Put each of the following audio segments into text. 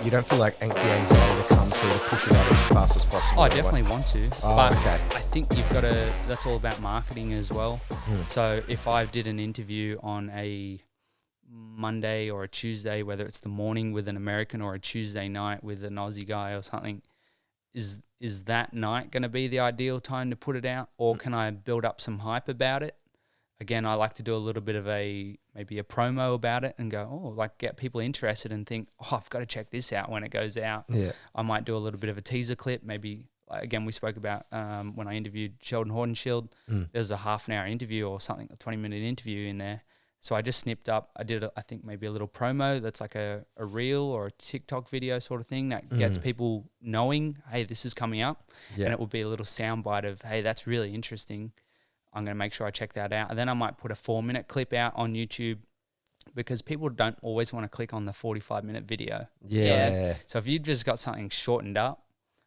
you don't feel like the anxiety to come through to push it out as fast as possible? Oh, I definitely want to. Oh, but okay. I think you've got to, that's all about marketing as well. So if I did an interview on a Monday or a Tuesday, whether it's the morning with an American or a Tuesday night with an Aussie guy or something, is that night going to be the ideal time to put it out? Or can I build up some hype about it? Again, I like to do a little bit of maybe a promo about it and go, get people interested and think, I've got to check this out when it goes out. Yeah. I might do a little bit of a teaser clip. Maybe, again, we spoke about when I interviewed Sheldon Hordenshield, there's a half an hour interview or something, a 20-minute interview in there. So I just snipped up, I did, I think, maybe a little promo that's like a reel or a TikTok video sort of thing that gets people knowing, hey, this is coming up. Yeah. And it will be a little soundbite of, hey, that's really interesting. I'm going to make sure I check that out. And then I might put a 4-minute clip out on YouTube because people don't always want to click on the 45-minute video. Yeah. So if you've just got something shortened up,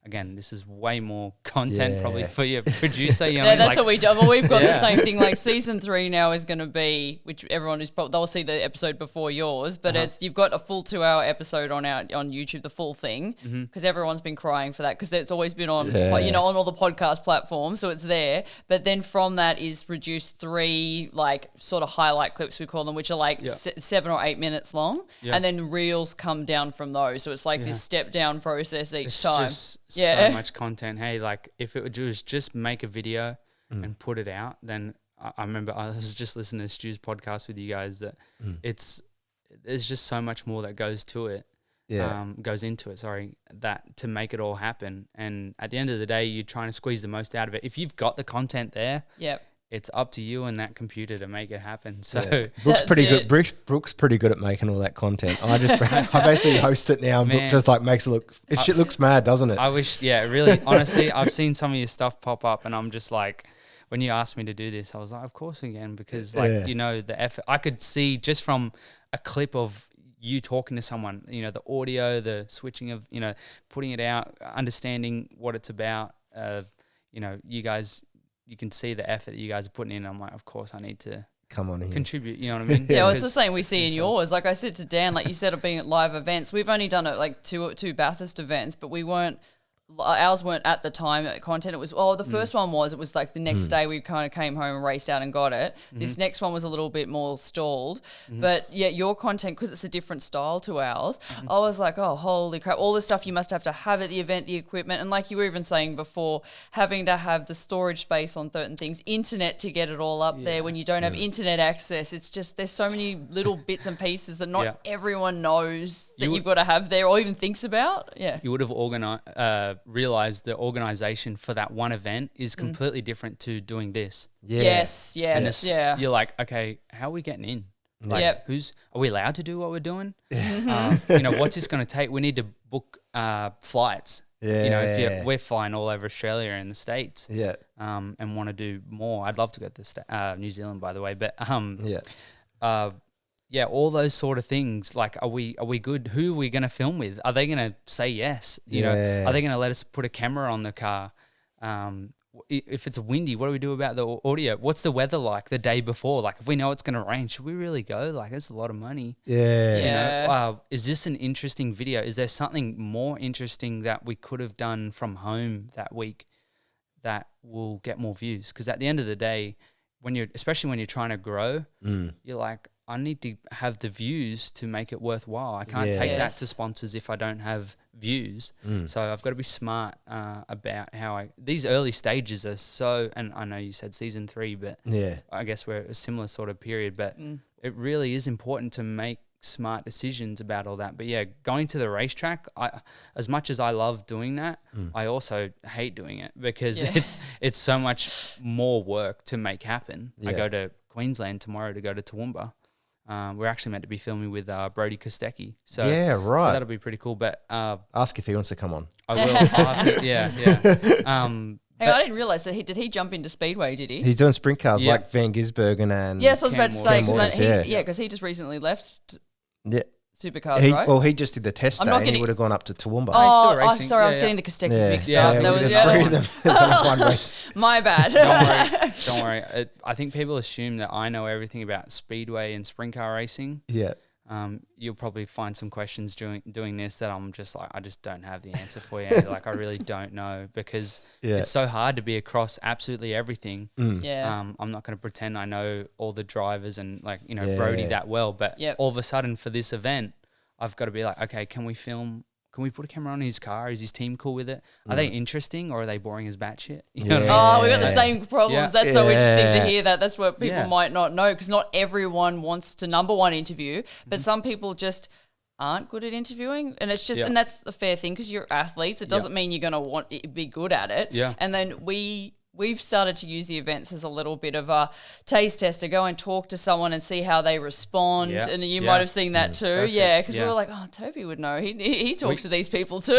again, this is way more content probably for your producer. You know that's what we do. Well, we've got the same thing. Like season 3 now is going to be, which everyone is probably, they'll see the episode before yours, but you've got a full 2-hour episode on YouTube, the full thing, because everyone's been crying for that because it's always been on, on all the podcast platforms, so it's there. But then from that is reduced 3 like sort of highlight clips, we call them, which are like 7 or 8 minutes long, and then reels come down from those. So it's like this step down process each time. So much content. Hey, like if it was just make a video and put it out, then I remember I was just listening to Stu's podcast with you guys that there's just so much more that goes into it, that to make it all happen. And at the end of the day, you're trying to squeeze the most out of it. If you've got the content there, it's up to you and that computer to make it happen. So Brooke's pretty good. Brooke's pretty good at making all that content. I basically host it now, and Brooke just like makes it look. Shit looks mad, doesn't it? I wish, really, honestly, I've seen some of your stuff pop up, and I'm just like, when you asked me to do this, I was like, of course again, because the effort I could see just from a clip of you talking to someone, the audio, the switching of, putting it out, understanding what it's about. You guys. You can see the effort that you guys are putting in. I'm like, of course I need to come on contribute. You know what I mean? It's the same we see in yours. Like I said to Dan, like you said, of being at live events, we've only done it like two Bathurst events, but ours weren't at the time content. It was, the first one was, it was like the next day we kind of came home and raced out and got it. This next one was a little bit more stalled. But your content, because it's a different style to ours, I was like, oh, holy crap, all the stuff you must have to have at the event, the equipment. And like you were even saying before, having to have the storage space on certain things, internet to get it all up there when you don't have internet access. It's just, there's so many little bits and pieces that not everyone knows that you've got to have there or even thinks about. Yeah. You would have realize the organization for that one event is completely different to doing this. Yes. You're like, okay, how are we getting in? Like, are we allowed to do what we're doing? What's this going to take? We need to book flights. We're flying all over Australia and the States. And want to do more. I'd love to go to New Zealand, by the way, but all those sort of things. Like, are we good? Who are we going to film with? Are they going to say yes? Are they going to let us put a camera on the car? If it's windy, what do we do about the audio? What's the weather like the day before? Like, if we know it's going to rain, should we really go? Like, it's a lot of money. Is this an interesting video? Is there something more interesting that we could have done from home that week that will get more views? Because at the end of the day, especially when you're trying to grow, you're like, I need to have the views to make it worthwhile. I can't take that to sponsors if I don't have views. So I've got to be smart about how these early stages are so, and I know you said season 3, but I guess we're a similar sort of period, but it really is important to make smart decisions about all that. But going to the racetrack, as much as I love doing that, I also hate doing it because it's so much more work to make happen. I go to Queensland tomorrow to go to Toowoomba. We're actually meant to be filming with Brody Kostecki. So so that'll be pretty cool. But ask if he wants to come on. I will. Hey, I didn't realise that did he jump into speedway? Did he? He's doing sprint cars like Van Gisbergen and I was about to say because he just recently left. Supercars, right? Well, he just did the test day and he would have gone up to Toowoomba. Oh, he's still racing. Sorry, I was getting the Kostecki's mixed up. There's 3 of them. There's only one race. My bad. Don't worry. I think people assume that I know everything about speedway and sprint car racing. you'll probably find some questions doing this that I'm just like, I just don't have the answer for you. Like, I really don't know, because it's so hard to be across absolutely everything. Yeah. I'm not going to pretend I know all the drivers and like, you know, Brody that well, but all of a sudden for this event, I've got to be like, okay, can we put a camera on his car? Is his team cool with it? Are they interesting, or are they boring as batshit? You know what I mean? Oh, we got the same problems. Yeah. That's so interesting to hear that. That's what people might not know, because not everyone wants to number one interview, but some people just aren't good at interviewing, and it's just and that's the fair thing, because you're athletes. It doesn't mean you're going to be good at it. Yeah. And then we've started to use the events as a little bit of a taste test, to go and talk to someone and see how they respond. Yeah. And you might have seen that too. Perfect. Yeah, because we Yeah. were like, oh, Toby would know. He talks to these people too.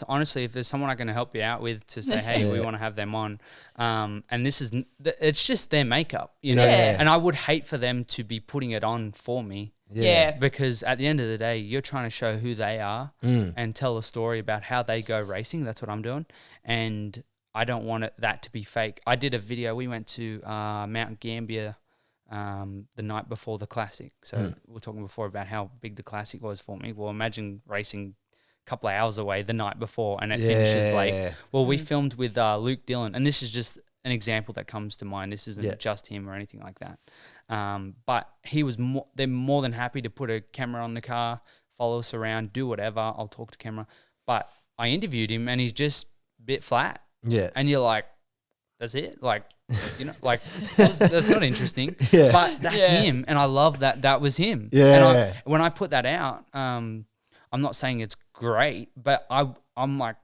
Honestly, if there's someone I can help you out with to say, hey, we want to have them on, and this is, it's just their makeup, you know. Yeah. And I would hate for them to be putting it on for me. Yeah. Because at the end of the day, you're trying to show who they are and tell a story about how they go racing. That's what I'm doing. And I don't want that to be fake. I did a video. We went to Mount Gambier the night before the Classic. So we were talking before about how big the Classic was for me. Well, imagine racing a couple of hours away the night before, and it finishes late. Well, we filmed with Luke Dillon, and this is just an example that comes to mind. This isn't just him or anything like that. But he was they're more than happy to put a camera on the car, follow us around, do whatever. I'll talk to camera. But I interviewed him, and he's just a bit flat. Yeah. And you're like, that's it? Like, you know, like, that's not interesting. Yeah. But that's him. And I love that was him. Yeah. And when I put that out, I'm not saying it's great, but I'm like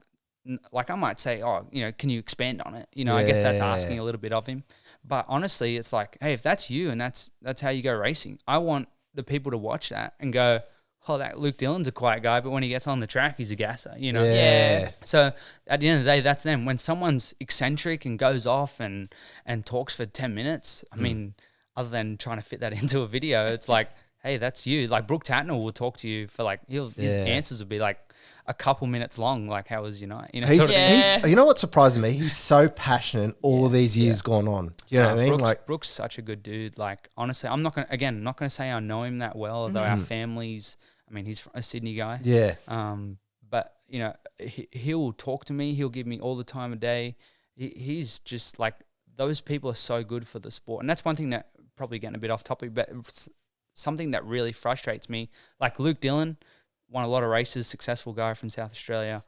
I might say, oh, you know, can you expand on it? You know, I guess that's asking a little bit of him. But honestly, it's like, hey, if that's you and that's how you go racing, I want the people to watch that and go, oh, that Luke Dillon's a quiet guy, but when he gets on the track, he's a gasser, you know? Yeah. So at the end of the day, that's them. When someone's eccentric and goes off and talks for 10 minutes, I mean, other than trying to fit that into a video, it's like, hey, that's you. Like Brooke Tatnell will talk to you for like, his answers will be like a couple minutes long, like how was your night? You know, you know what surprises me? He's so passionate all these years gone on. You know what I mean? Brooke's such a good dude. Like honestly, I'm not gonna say I know him that well, although our families, I mean, he's a Sydney guy. Yeah. But you know, he'll talk to me. He'll give me all the time of day. He's just like, those people are so good for the sport. And that's one thing that, probably getting a bit off topic, but something that really frustrates me. Like Luke Dillon won a lot of races, successful guy from South Australia,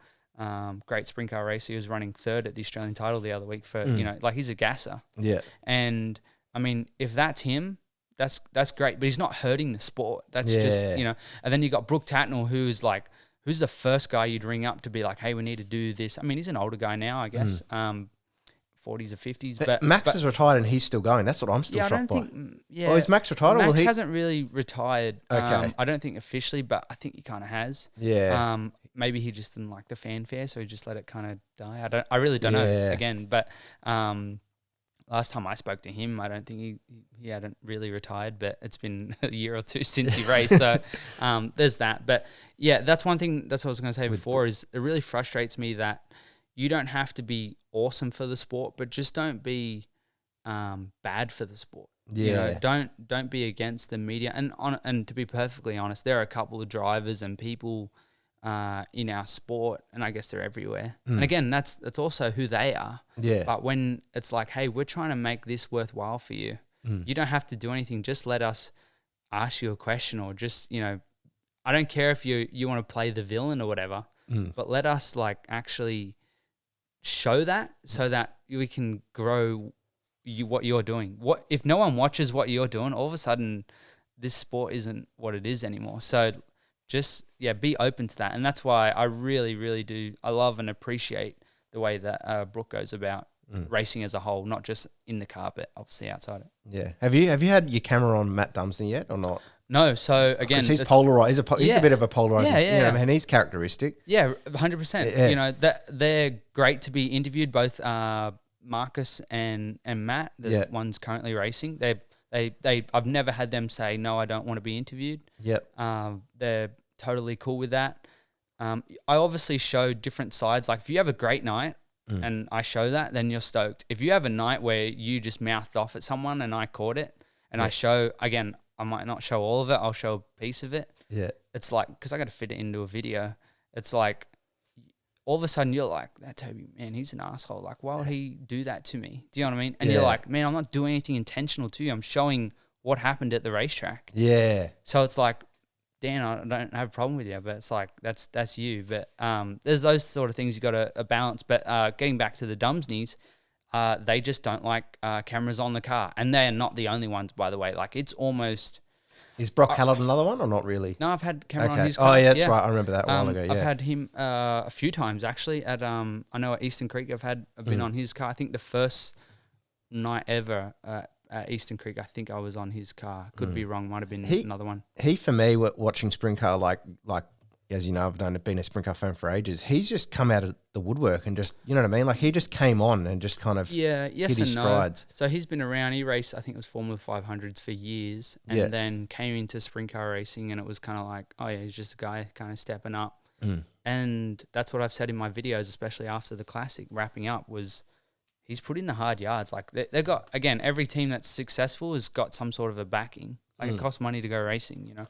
great sprint car racer. He was running third at the Australian title the other week for, you know, like he's a gasser. Yeah. And I mean, if that's him, that's great, but he's not hurting the sport. That's just, you know. And then you got Brooke Tatnell, who's the first guy you'd ring up to be like, hey, we need to do this. I mean, he's an older guy now, I guess, 40s or 50s. But Max is retired and he's still going. That's what I'm still shocked by. Oh, is Max retired? Max hasn't really retired. Okay. I don't think officially, but I think he kind of has. Yeah. Maybe he just didn't like the fanfare, so he just let it kind of die. I really don't know again, but last time I spoke to him, I don't think he hadn't really retired, but it's been a year or two since he raced. So there's that. But yeah, that's one thing. That's what I was going to say before. Is it really frustrates me that you don't have to be awesome for the sport, but just don't be bad for the sport. Yeah. You know, don't be against the media. And to be perfectly honest, there are a couple of drivers and people in our sport, and I guess they're everywhere. And again, that's also who they are. Yeah. But when it's like, hey, we're trying to make this worthwhile for you, you don't have to do anything. Just let us ask you a question, or just, you know, I don't care if you want to play the villain or whatever, but let us like actually show that so that we can grow what you're doing. What if no one watches what you're doing? All of a sudden, this sport isn't what it is anymore. So just be open to that, and that's why I really, really do. I love and appreciate the way that Brooke goes about racing as a whole, not just in the car, but obviously outside it. Yeah. Have you had your camera on Matt Dumston yet, or not? No. So again, he's polarized. He's a bit of a polarizing. Yeah. You know, I mean, he's characteristic. Yeah, 100%. You know, that they're great to be interviewed. Both Marcus and Matt, the ones currently racing. I've never had them say no, I don't want to be interviewed. Yep. They're totally cool with that. I obviously show different sides. Like if you have a great night and I show that, then you're stoked. If you have a night where you just mouthed off at someone and I caught it and I show, again, I might not show all of it. I'll show a piece of it. Yeah. It's like, because I got to fit it into a video. It's like, all of a sudden you're like, that Toby, man, he's an asshole. Like, why would he do that to me? Do you know what I mean? And you're like, man, I'm not doing anything intentional to you. I'm showing what happened at the racetrack. Yeah. So it's like, Dan, I don't have a problem with you, but it's like, that's you. But there's those sort of things you got to balance. But getting back to the Dumsneys, they just don't like cameras on the car. And they're not the only ones, by the way. Like, it's almost... Is Brock Hallett another one or not really? No, I've had camera on his car. Oh, yeah, that's right. I remember that a while ago, yeah. I've had him a few times, actually. At I know at Eastern Creek, I've been on his car. I think the first night ever at Eastern Creek, I think I was on his car. Could be wrong. Might have been another one. He, for me, watching Sprintcar, like as you know, I've been a Sprintcar fan for ages. He's just come out of the woodwork and just, you know what I mean? Like, he just came on and just kind of hit his strides. So he's been around. He raced, I think it was Formula 500s for years, and then came into sprint car racing, and it was kind of like, oh yeah, he's just a guy kind of stepping up. And that's what I've said in my videos, especially after the Classic wrapping up, was he's put in the hard yards. Like, they've got, again, every team that's successful has got some sort of a backing. Like, it costs money to go racing, you know.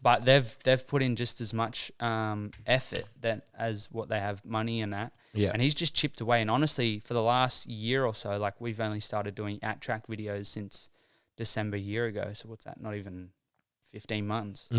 But they've put in just as much effort as what they have money in that. Yeah. And he's just chipped away. And honestly, for the last year or so, like, we've only started doing at-track videos since December a year ago. So what's that? Not even 15 months.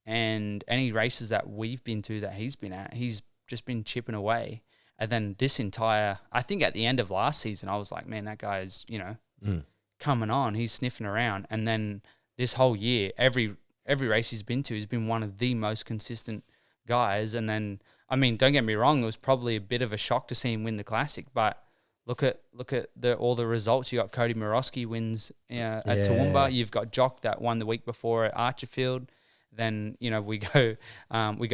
And any races that we've been to that he's been at, he's just been chipping away. And then this entire, I think at the end of last season, I was like, man, that guy's, you know, coming on. He's sniffing around. And then this whole year, every race he's been to, he's been one of the most consistent guys. And then, I mean, don't get me wrong, it was probably a bit of a shock to see him win the Classic, but look at all the results. You got Cody Morosky wins at Toowoomba. You've got Jock that won the week before at Archerfield. Then, you know, we go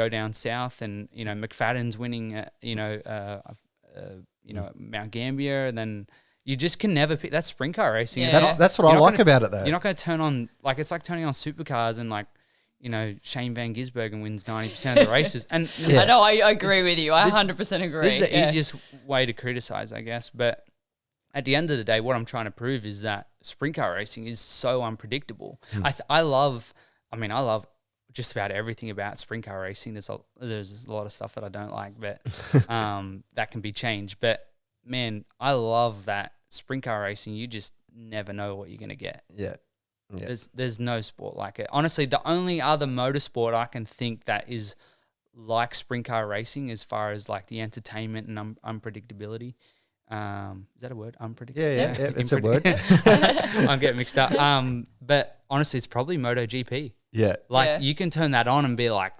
down south, and, you know, McFadden's winning at, Mount Gambier, and then you just can never pick. That's sprint car racing. Yeah. That's what I like about it, though. You're not going to turn on, like, it's like turning on supercars and, like, you know, Shane Van Gisbergen wins 90% of the races. And I know, I agree with you. I 100% agree. This is the easiest way to criticize, I guess. But at the end of the day, what I'm trying to prove is that sprint car racing is so unpredictable. I love just about everything about sprint car racing. There's a lot of stuff that I don't like, but that can be changed. But man, I love that sprint car racing. You just never know what you're going to get. Yeah. There's no sport like it. Honestly, the only other motorsport I can think that is like sprint car racing as far as like the entertainment and unpredictability. Is that a word? Unpredictable? Yeah, it's a word. I'm getting mixed up. But honestly, it's probably MotoGP. Yeah. Like, you can turn that on and be like,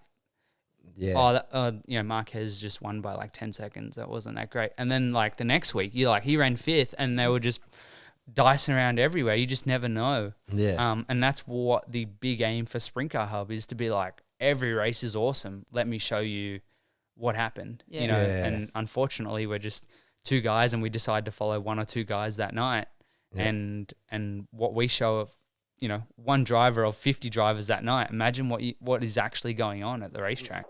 yeah. Marquez just won by like 10 seconds. That wasn't that great. And then like the next week, you're like, he ran fifth, and they were just dicing around everywhere. You just never know. Yeah. And that's what the big aim for Sprint Car Hub is, to be like, every race is awesome. Let me show you what happened. Yeah. You know, Yeah. and unfortunately, we're just two guys, and we decide to follow one or two guys that night. Yeah. And what we show of, you know, one driver of 50 drivers that night. Imagine what is actually going on at the racetrack.